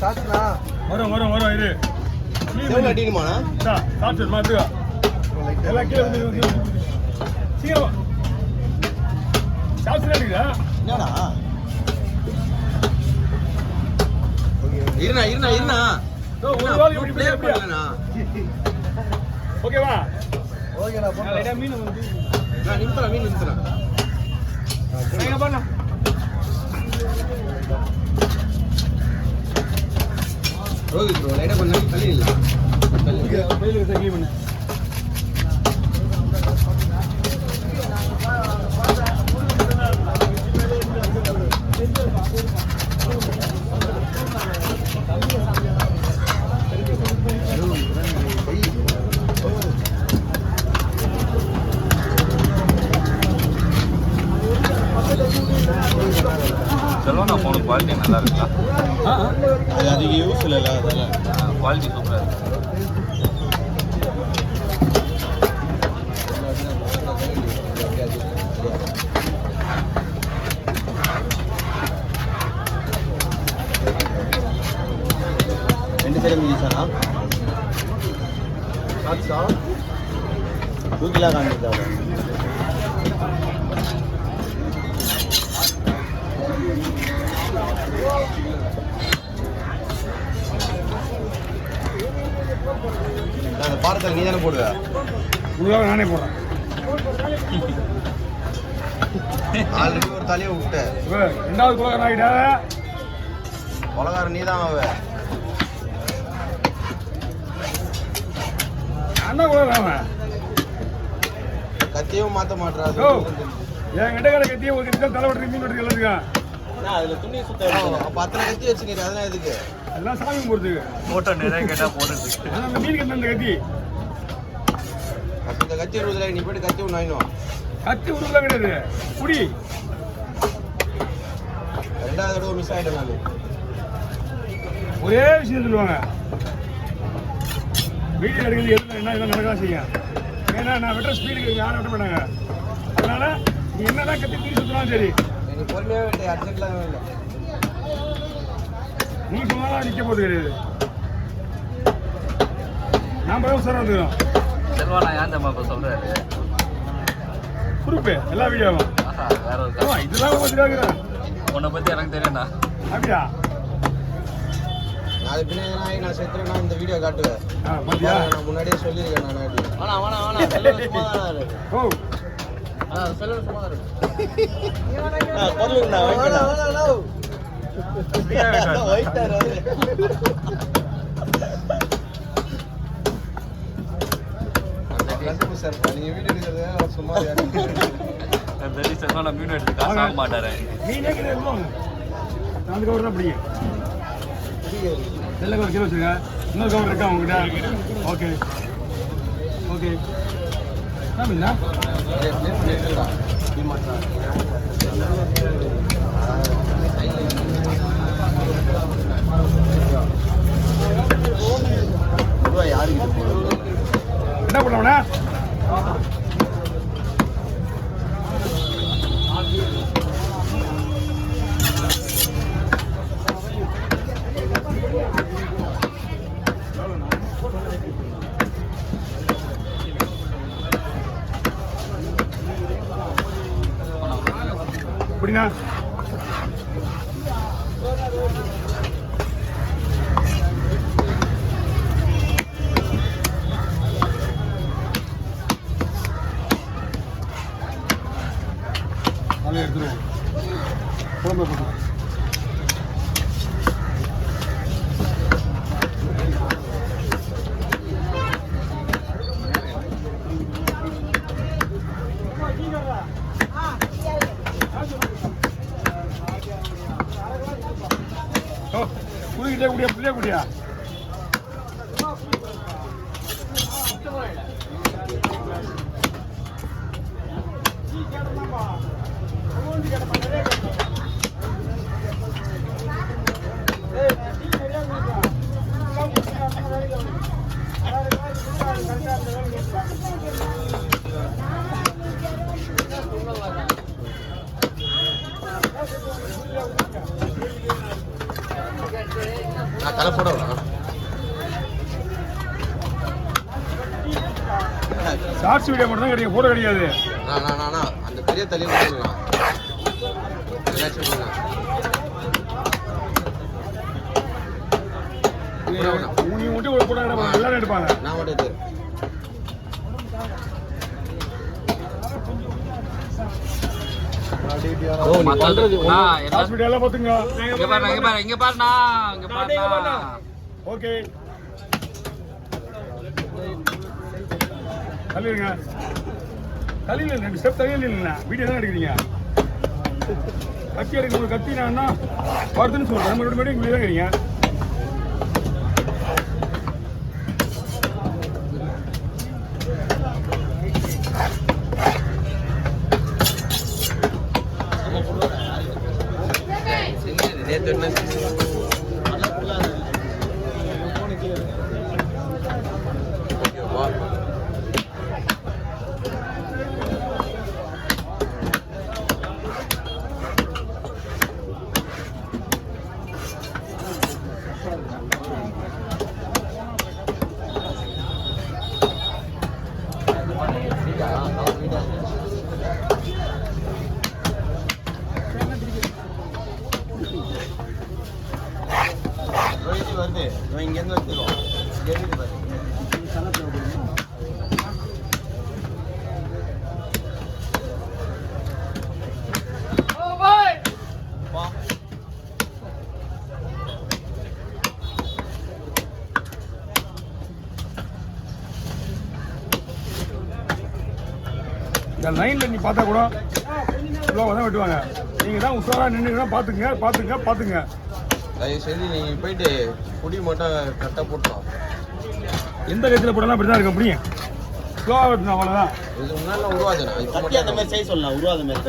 வரும் வரும் வரும் இது அடிக்குமாண்ணா சாப்பிட்டு மாத்துக்கா எல்லாம் கீழே வந்து சீக்கிரம் சாப்பிட்டு அடிக்குதா என்னடா இருண்ணா இருண்ணா இருண்ணா ஓகேவா ஓகேடா மீன் வந்து நான் நிறுத்துறேன் மீன் நிறுத்துறேன் எங்க பண்ண ரோஹித் ப்ரோ லைட்டா கொஞ்சம் தள்ளி இல்ல பையில தங்கி பண்ணு செல்வனா ஃபோனு குவாலிட்டி நல்லா இருக்குங்களா? அது அதிக யூஸ் இல்லைல்ல அதெல்லாம் குவாலிட்டி சூப்பராக இருக்கு. ரெண்டு பேரும் மிதிச்சானா தூக்கிலாம் காமிச்சாங்க அந்த பாடத்தில் நீ தானே போடுவ உங்களுக்காக நானே போடுறேன். ஆல்ரெடி ஒரு தலையை விட்ட ரெண்டாவது குலகாரன் ஆகிட்டா கொலகாரன் நீ தான் அவ நான் தான் குலகாரன். கத்தியும் மாற்ற மாட்டா என் கிட்ட கடை கத்தியே ஒரு கத்தி தலை வெட்டுறதுக்கு மீன் வெட்டுறது எல்லாத்துக்கும் அதுல துணி சுத்தம் அப்ப அத்தனை கத்தி வச்சுக்கிறேன் அதெல்லாம் எதுக்கு எல்லாம் சாமி போடுறதுக்கு ஃபோட்டோ நிறைய கேட்டால் போடுறதுக்கு. அந்த மீன் கத்தி அந்த கத்தி அப்ப இந்த கத்தி விடுறதுல நீ போயிட்டு கத்தி ஒன்று வாங்கினோம் கத்தி உருவெல்லாம் கிடையாது குடி ரெண்டாவது தடவை மிஸ் ஆகிட்டேன் நான் ஒரே விஷயம் சொல்லுவாங்க வீடியோ எடுக்கிறது எதுவும் என்ன இதெல்லாம் நடக்கலாம் செய்யும். ஏன்னா நான் வெட்டுற ஸ்பீடுக்கு யாரும் வெட்ட மாட்டாங்க. அதனால நீ என்னதான் கத்தி தூக்கி சுற்றினாலும் சரி எனக்கு பொறுமையாக வேண்டிய அர்ஜென்ட்லாம் இல்லை நீ சொன்னாலும் நிற்க போகிறது கிடையாது. நாம் சார் வந்துக்கிறோம். செல்வனா ஏன் நம்ம இப்போ சொல்கிறாரு குரூப்பு எல்லா வீடியோவும் வேற ஒரு இதெல்லாம் பார்த்துருக்கிறேன். உன்னை பற்றி எனக்கு தெரியும்ண்ணா. அப்படியா நான் அது பின்னாடி நான் செத்துறேன்னா இந்த வீடியோ காட்டுவேன் பார்த்தியா நான் முன்னாடியே சொல்லியிருக்கேன் நான் வேணாம் வேணாம் வேணாம் சும்மா தான் இருக்கு ஓ செல்வன் சும்மா தான் இருக்கு சார் நீங்க வீடியோ எடுக்கிறது சும்மா தெரியும் செல்வனா மீன் எடுத்து காசு ஆக மாட்டாரு. மீனே கிடையாது. நான் அந்த கவர் தான் பிடிக்கும். வெள்ளை கவர் கீழே வச்சுருங்க. இன்னொரு கவர் இருக்கா உங்ககிட்ட? ஓகே ஓகே என்ன மீனா என்ன பண்ணுவனா எப்படின்னா அதை எடுத்துருவோம் குழம்பு போட்டு குடிக்கிட்டே குடியா பிள்ளைய குடியா நான் தலை போட வரேன். ஷார்ட்ஸ் வீடியோ மட்டும் தான் கிடைக்கும், போட்டோ கிடையாது. அந்த பெரிய தலையை போடலாம். நீ மட்டும் ஒரு போட்டோ எடுப்பாங்க, எல்லாரும் எடுப்பாங்க. நான் மட்டும் எடுத்து ஷார்ட்ஸ் வீடியோ எல்லாம் பார்த்துங்க. இங்க பாருண்ணா. ஓகே, தள்ளிடுங்க. தள்ளியில் 2 ஸ்டெப் தள்ளியில் இல்லைண்ணா, வீடியோ தான் எடுக்கிறீங்க. கத்தி எடுக்க கத்தி நான் வருதுன்னு சொல்கிறேன். நம்ம மட்டும் இங்கே தான் இருக்கிறீங்க. வருது இங்கேருந்து எடுத்துக்கோ. இந்த லைனில் நீ பார்த்தா கூட ஸ்லோவாக தான் வெட்டுவாங்க. நீங்கள் தான் உஷாராக நின்றுங்கன்னா பார்த்துங்க. தயவு செஞ்சு நீங்கள் போயிட்டு குடி மட்டும் கரெக்டாக போட்டோம். எந்த கட்சியில் போட்டாலும் அப்படி தான் இருக்க முடியும். ஸ்லோவாக வெட்டணும், அவ்வளோதான். இதுக்கு முன்னாடி உருவாதுண்ணா. அந்த மாதிரி செய்ய சொல்லலாம், உருவாத மாதிரி